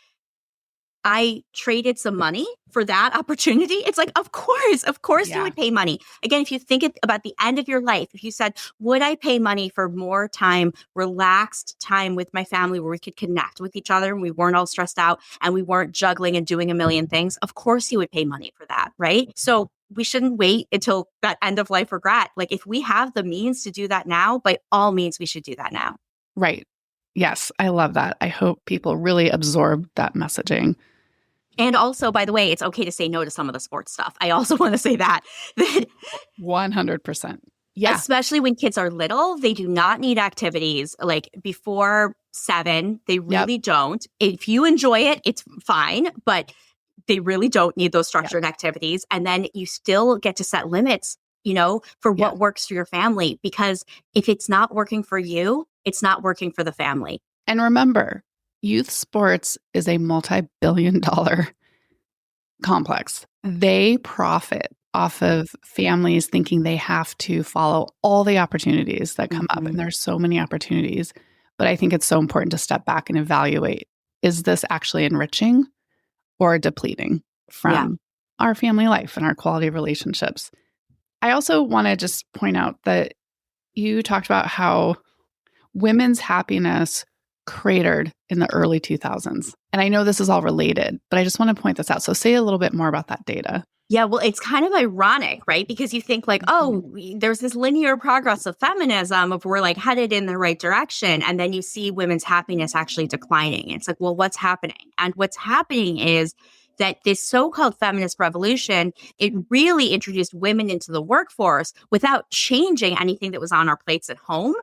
A: I traded some money for that opportunity. It's like, of course you would pay money. Again, if you think about the end of your life, if you said, would I pay money for more time, relaxed time with my family where we could connect with each other and we weren't all stressed out and we weren't juggling and doing a million things? Of course you would pay money for that, right? So we shouldn't wait until that end of life regret. Like, if we have the means to do that now, by all means, we should do that now.
B: Right. Yes, I love that. I hope people really absorb that messaging.
A: And also, by the way, it's okay to say no to some of the sports stuff. I also want to say that
B: 100%. Yeah.
A: Especially when kids are little, they do not need activities like before 7. They really don't. If you enjoy it, it's fine, but they really don't need those structured activities. And then you still get to set limits, for what works for your family, because if it's not working for you, it's not working for the family.
B: And remember, youth sports is a multi-billion-dollar complex. They profit off of families thinking they have to follow all the opportunities that come up. And there's so many opportunities. But I think it's so important to step back and evaluate, is this actually enriching or depleting from our family life and our quality of relationships? I also want to just point out that you talked about how women's happiness cratered in the early 2000s. And I know this is all related, but I just want to point this out. So say a little bit more about that data.
A: Yeah, well, it's kind of ironic, right? Because you think like, there's this linear progress of feminism of we're like headed in the right direction. And then you see women's happiness actually declining. It's like, well, what's happening? And what's happening is that this so-called feminist revolution, it really introduced women into the workforce without changing anything that was on our plates at home.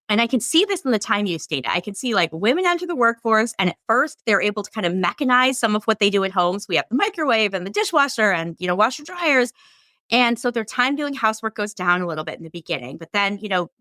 A: And I can see this in the time use data. I can see like women enter the workforce, and at first they're able to kind of mechanize some of what they do at home. So we have the microwave and the dishwasher and, washer dryers. And so their time doing housework goes down a little bit in the beginning, but then,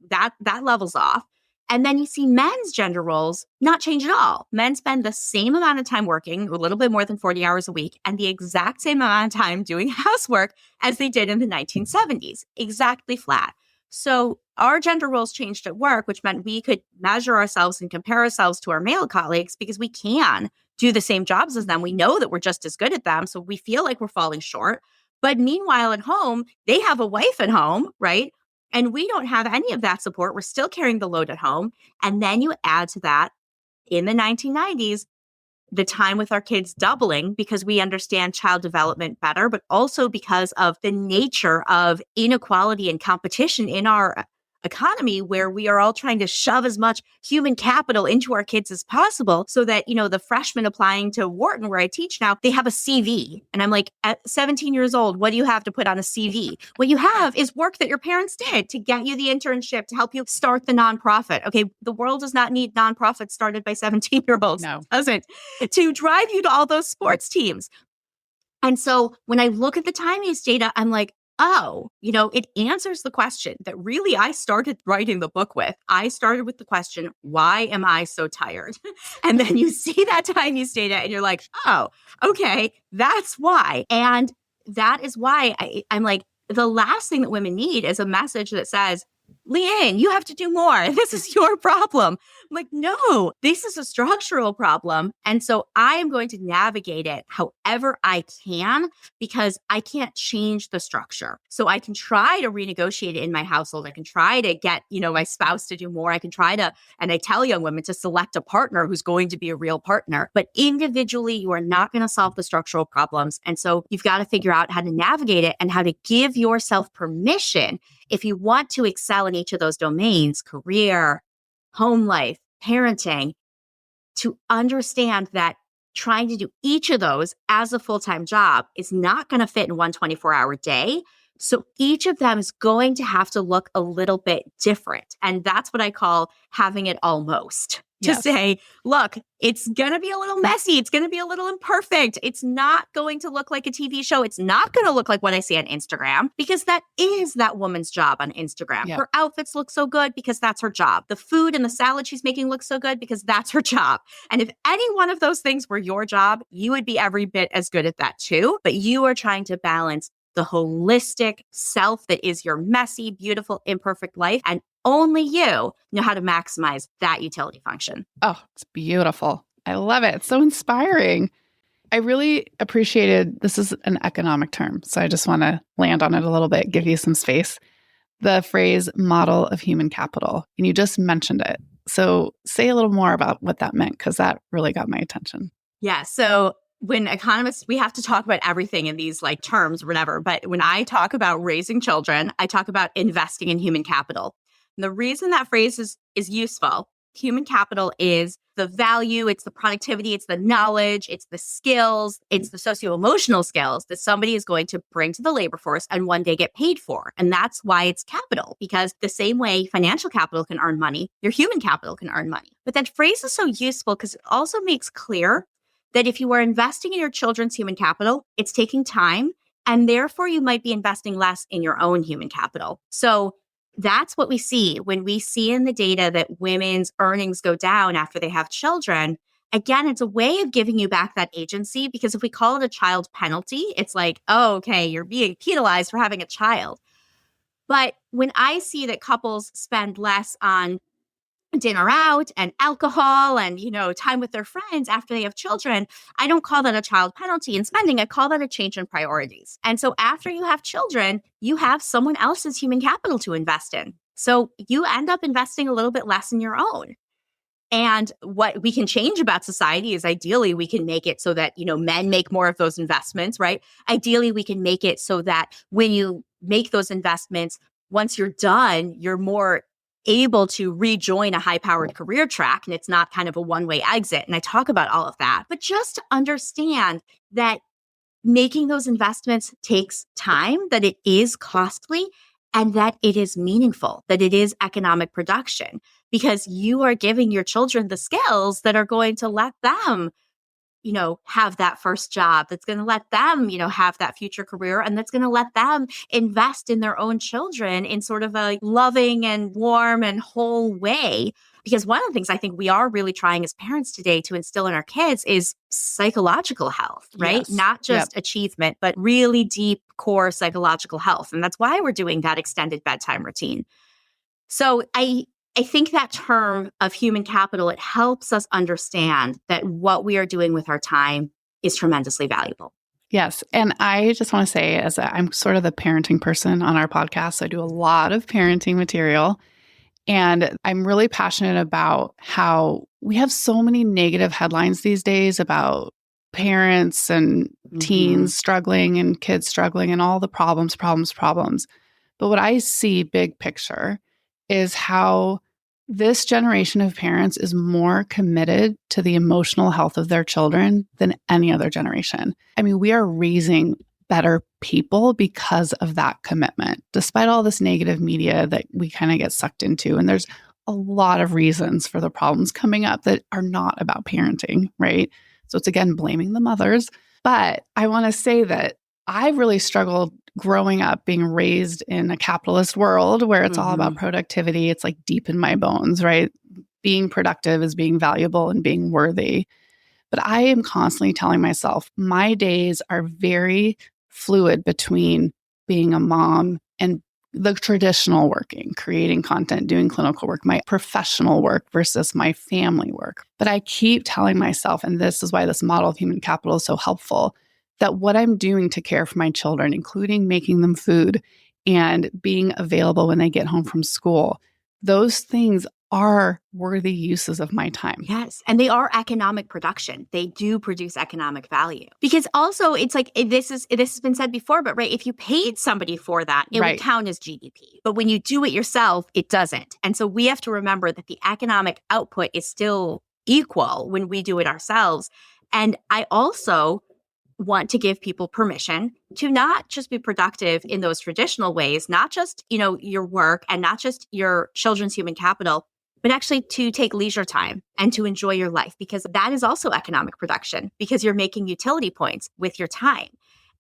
A: that levels off. And then you see men's gender roles not change at all. Men spend the same amount of time working, a little bit more than 40 hours a week, and the exact same amount of time doing housework as they did in the 1970s, exactly flat. So our gender roles changed at work, which meant we could measure ourselves and compare ourselves to our male colleagues because we can do the same jobs as them. We know that we're just as good at them. So we feel like we're falling short. But meanwhile, at home, they have a wife at home, right? And we don't have any of that support. We're still carrying the load at home. And then you add to that, in the 1990s, the time with our kids doubling because we understand child development better, but also because of the nature of inequality and competition in our economy, where we are all trying to shove as much human capital into our kids as possible so that, the freshmen applying to Wharton, where I teach now, they have a CV. And I'm like, at 17 years old, what do you have to put on a CV? What you have is work that your parents did to get you the internship, to help you start the nonprofit. Okay, the world does not need nonprofits started by 17-year-olds.
B: No.
A: It doesn't, to drive you to all those sports teams. And so when I look at the time use data, I'm like, it answers the question that really I started writing the book with. I started with the question, why am I so tired? And then you see that time use data and you're like, okay, that's why. And that is why I'm like, the last thing that women need is a message that says, Leanne, you have to do more. This is your problem. I'm like, no, this is a structural problem. And so I am going to navigate it however I can, because I can't change the structure. So I can try to renegotiate it in my household. I can try to get, my spouse to do more. I can try to, and I tell young women to select a partner who's going to be a real partner. But individually, you are not going to solve the structural problems. And so you've got to figure out how to navigate it and how to give yourself permission. If you want to excel in each of those domains, career, home life, parenting, to understand that trying to do each of those as a full-time job is not going to fit in one 24-hour day. So each of them is going to have to look a little bit different. And that's what I call having it almost. To say, look, it's going to be a little messy. It's going to be a little imperfect. It's not going to look like a TV show. It's not going to look like what I see on Instagram, because that is that woman's job on Instagram. Her outfits look so good because that's her job. The food and the salad she's making looks so good because that's her job. And if any one of those things were your job, you would be every bit as good at that too. But you are trying to balance the holistic self that is your messy, beautiful, imperfect life. And only you know how to maximize that utility function.
B: Oh, it's beautiful. I love it. It's so inspiring. I really appreciated, this is an economic term, so I just want to land on it a little bit, give you some space. The phrase model of human capital, and you just mentioned it. So say a little more about what that meant, because that really got my attention.
A: Yeah. So when economists, we have to talk about everything in these like terms or whatever. But when I talk about raising children, I talk about investing in human capital. And the reason that phrase is useful Human capital is the value, it's the productivity, it's the knowledge, it's the skills, it's the socio-emotional skills that somebody is going to bring to the labor force and one day get paid for. And that's why it's capital, because the same way financial capital can earn money, your human capital can earn money. But that phrase is so useful because it also makes clear that if you are investing in your children's human capital, it's taking time, and therefore you might be investing less in your own human capital. So that's what we see when we see in the data that women's earnings go down after they have children. Again, it's a way of giving you back that agency, because if we call it a child penalty, it's like, oh, okay, you're being penalized for having a child. But when I see that couples spend less on dinner out and alcohol and, time with their friends after they have children, I don't call that a child penalty in spending. I call that a change in priorities. And so after you have children, you have someone else's human capital to invest in. So you end up investing a little bit less in your own. And what we can change about society is ideally we can make it so that, men make more of those investments, right? Ideally, we can make it so that when you make those investments, once you're done, you're more able to rejoin a high-powered career track, and it's not kind of a one-way exit. And I talk about all of that. But just to understand that making those investments takes time, that it is costly, and that it is meaningful, that it is economic production, because you are giving your children the skills that are going to let them have that first job, that's going to let them, have that future career, and that's going to let them invest in their own children in sort of a loving and warm and whole way. Because one of the things I think we are really trying as parents today to instill in our kids is psychological health, right?
B: Yes.
A: Not just achievement, but really deep core psychological health. And that's why we're doing that extended bedtime routine. So I think that term of human capital, it helps us understand that what we are doing with our time is tremendously valuable.
B: Yes. And I just want to say, I'm sort of the parenting person on our podcast, so I do a lot of parenting material. And I'm really passionate about how we have so many negative headlines these days about parents and teens struggling and kids struggling and all the problems. But what I see big picture is how this generation of parents is more committed to the emotional health of their children than any other generation. I mean, we are raising better people because of that commitment, despite all this negative media that we kind of get sucked into. And there's a lot of reasons for the problems coming up that are not about parenting, right? So it's again, blaming the mothers. But I want to say that I really struggled growing up being raised in a capitalist world where it's all about productivity. It's like deep in my bones, right? Being productive is being valuable and being worthy. But I am constantly telling myself my days are very fluid between being a mom and the traditional working, creating content, doing clinical work, my professional work versus my family work. But I keep telling myself, and this is why this model of human capital is so helpful, that what I'm doing to care for my children, including making them food and being available when they get home from school, those things are worthy uses of my time.
A: Yes. And they are economic production. They do produce economic value. Because also it's like, this has been said before, but right, if you paid somebody for that, it would count as GDP. But when you do it yourself, it doesn't. And so we have to remember that the economic output is still equal when we do it ourselves. And I also want to give people permission to not just be productive in those traditional ways, not just, your work and not just your children's human capital, but actually to take leisure time and to enjoy your life, because that is also economic production, because you're making utility points with your time.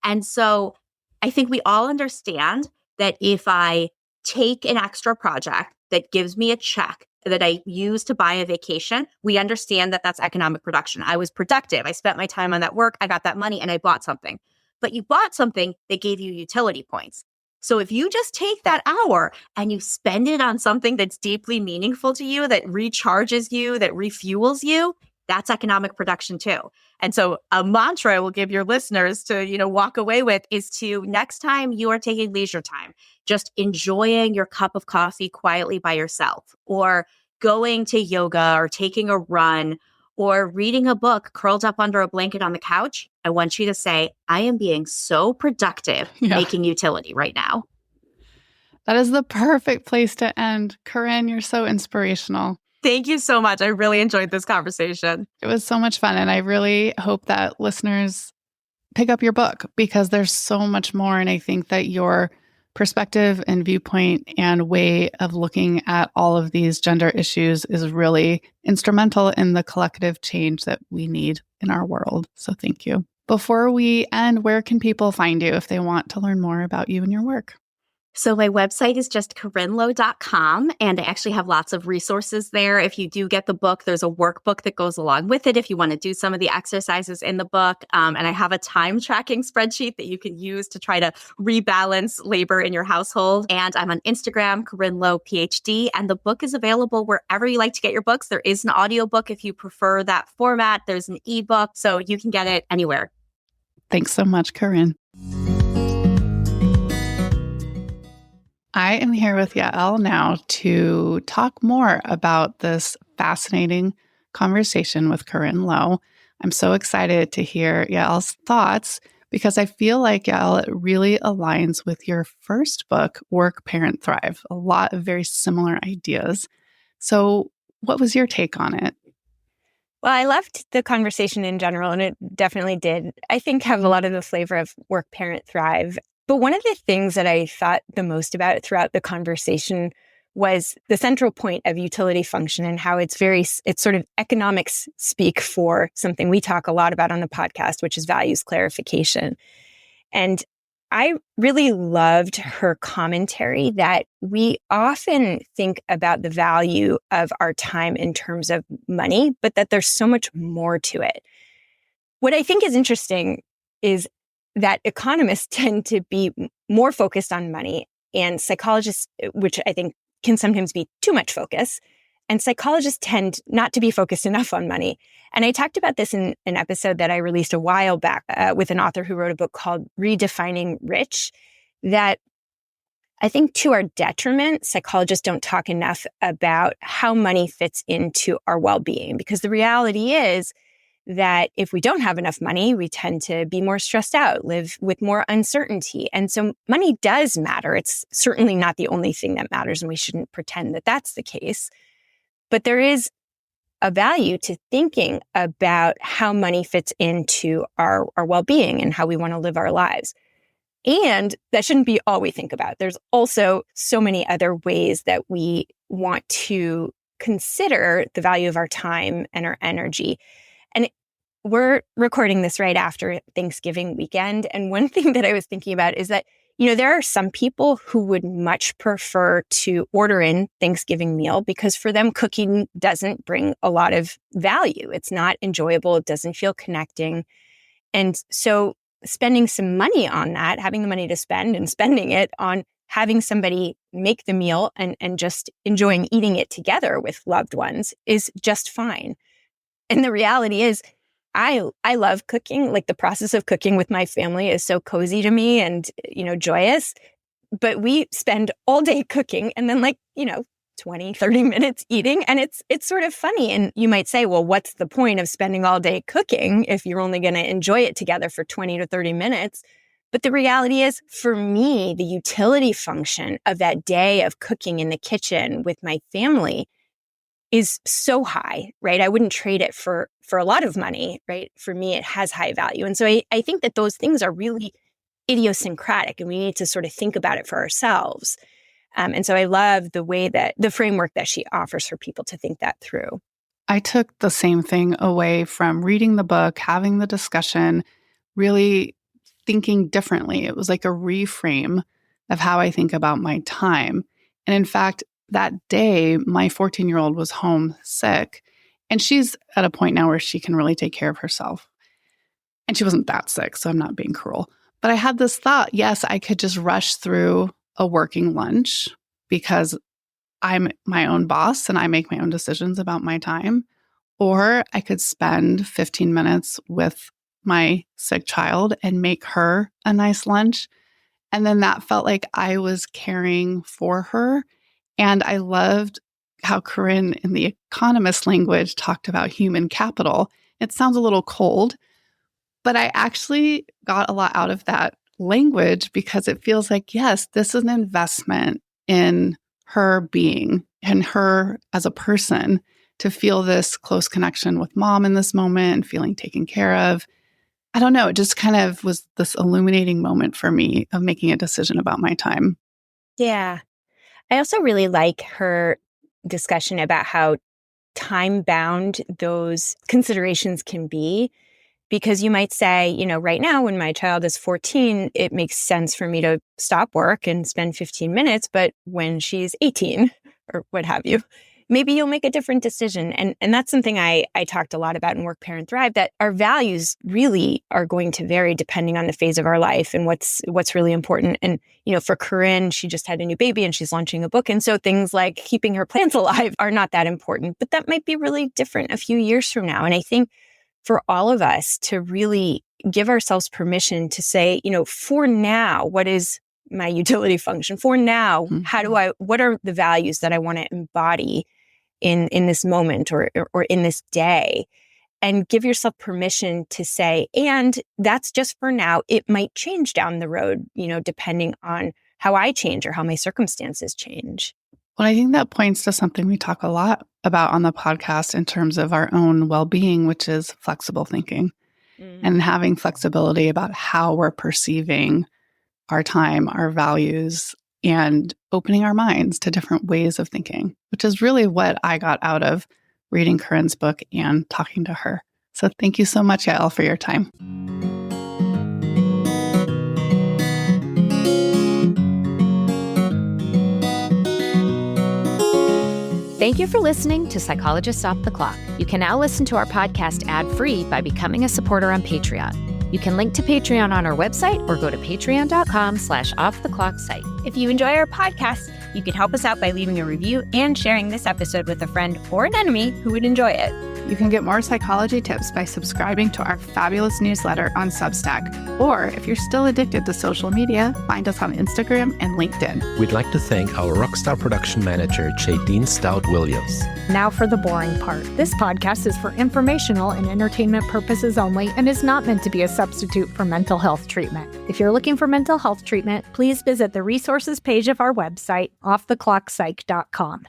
A: And so I think we all understand that if I take an extra project that gives me a check that I use to buy a vacation, we understand that that's economic production. I was productive. I spent my time on that work. I got that money and I bought something. But you bought something that gave you utility points. So if you just take that hour and you spend it on something that's deeply meaningful to you, that recharges you, that refuels you, that's economic production too. And so a mantra I will give your listeners to, walk away with is to, next time you are taking leisure time, just enjoying your cup of coffee quietly by yourself, or going to yoga or taking a run or reading a book curled up under a blanket on the couch, I want you to say, I am being so productive making utility right now.
B: That is the perfect place to end. Corinne, you're so inspirational.
A: Thank you so much. I really enjoyed this conversation.
B: It was so much fun. And I really hope that listeners pick up your book because there's so much more. And I think that your perspective and viewpoint and way of looking at all of these gender issues is really instrumental in the collective change that we need in our world. So thank you. Before we end, where can people find you if they want to learn more about you and your work?
A: So my website is just CorinneLow.com, and I actually have lots of resources there. If you do get the book, there's a workbook that goes along with it if you want to do some of the exercises in the book. And I have a time tracking spreadsheet that you can use to try to rebalance labor in your household. And I'm on Instagram, Corinne Low, PhD, and the book is available wherever you like to get your books. There is an audiobook if you prefer that format. There's an ebook, so you can get it anywhere.
B: Thanks so much, Corinne. I am here with Yael now to talk more about this fascinating conversation with Corinne Low. I'm so excited to hear Yael's thoughts because I feel like, Yael, it really aligns with your first book, Work, Parent, Thrive. A lot of very similar ideas. So what was your take on it?
F: Well, I loved the conversation in general, and it definitely did, I think, have a lot of the flavor of Work, Parent, Thrive. But one of the things that I thought the most about throughout the conversation was the central point of utility function and how it's sort of economics speak for something we talk a lot about on the podcast, which is values clarification. And I really loved her commentary that we often think about the value of our time in terms of money, but that there's so much more to it. What I think is interesting is that economists tend to be more focused on money, and psychologists, which I think can sometimes be too much focus, and psychologists tend not to be focused enough on money. And I talked about this in an episode that I released a while back with an author who wrote a book called Redefining Rich, that I think to our detriment, psychologists don't talk enough about how money fits into our well-being, because the reality is that if we don't have enough money, we tend to be more stressed out, live with more uncertainty. And so money does matter. It's certainly not the only thing that matters, and we shouldn't pretend that that's the case. But there is a value to thinking about how money fits into our well-being and how we want to live our lives. And that shouldn't be all we think about. There's also so many other ways that we want to consider the value of our time and our energy. And we're recording this right after Thanksgiving weekend. And one thing that I was thinking about is that, there are some people who would much prefer to order in Thanksgiving meal because for them, cooking doesn't bring a lot of value. It's not enjoyable. It doesn't feel connecting. And so spending some money on that, having the money to spend and spending it on having somebody make the meal and just enjoying eating it together with loved ones is just fine. And the reality is, I love cooking. Like, the process of cooking with my family is so cozy to me and, joyous. But we spend all day cooking and then 20, 30 minutes eating. And it's sort of funny. And you might say, well, what's the point of spending all day cooking if you're only going to enjoy it together for 20 to 30 minutes? But the reality is, for me, the utility function of that day of cooking in the kitchen with my family is so high, right? I wouldn't trade it for a lot of money, right? For me, it has high value. And so I think that those things are really idiosyncratic, and we need to sort of think about it for ourselves. And so I love the way that the framework that she offers for people to think that through.
B: I took the same thing away from reading the book, having the discussion, really thinking differently. It was like a reframe of how I think about my time. And in fact, that day, my 14-year-old was home sick, and she's at a point now where she can really take care of herself. And she wasn't that sick, so I'm not being cruel. But I had this thought, yes, I could just rush through a working lunch because I'm my own boss and I make my own decisions about my time. Or I could spend 15 minutes with my sick child and make her a nice lunch. And then that felt like I was caring for her. And I loved how Corinne, in the economist language, talked about human capital. It sounds a little cold, but I actually got a lot out of that language because it feels like, yes, this is an investment in her being, and her as a person to feel this close connection with mom in this moment and feeling taken care of. I don't know. It just kind of was this illuminating moment for me of making a decision about my time.
F: Yeah. I also really like her discussion about how time-bound those considerations can be. Because you might say, right now when my child is 14, it makes sense for me to stop work and spend 15 minutes. But when she's 18 or what have you, maybe you'll make a different decision. And that's something I talked a lot about in Work, Parent, Thrive, that our values really are going to vary depending on the phase of our life and what's really important. And, for Corinne, she just had a new baby and she's launching a book. And so things like keeping her plants alive are not that important. But that might be really different a few years from now. And I think for all of us to really give ourselves permission to say, for now, what is my utility function? For now, what are the values that I want to embody in this moment or in this day? And give yourself permission to say, and that's just for now. It might change down the road, depending on how I change or how my circumstances change.
B: Well, I think that points to something we talk a lot about on the podcast in terms of our own well-being, which is flexible thinking and having flexibility about how we're perceiving our time, our values, and opening our minds to different ways of thinking, which is really what I got out of reading Corinne's book and talking to her. So thank you so much, Yael, for your time.
C: Thank you for listening to Psychologists Off the Clock. You can now listen to our podcast ad-free by becoming a supporter on Patreon. You can link to Patreon on our website or go to patreon.com/offtheclocksite.
F: If you enjoy our podcast, you can help us out by leaving a review and sharing this episode with a friend or an enemy who would enjoy it.
B: You can get more psychology tips by subscribing to our fabulous newsletter on Substack. Or if you're still addicted to social media, find us on Instagram and LinkedIn.
E: We'd like to thank our rockstar production manager, Jadine Stout-Williams.
D: Now for the boring part. This podcast is for informational and entertainment purposes only and is not meant to be a substitute for mental health treatment. If you're looking for mental health treatment, please visit the resources page of our website, offtheclockpsych.com.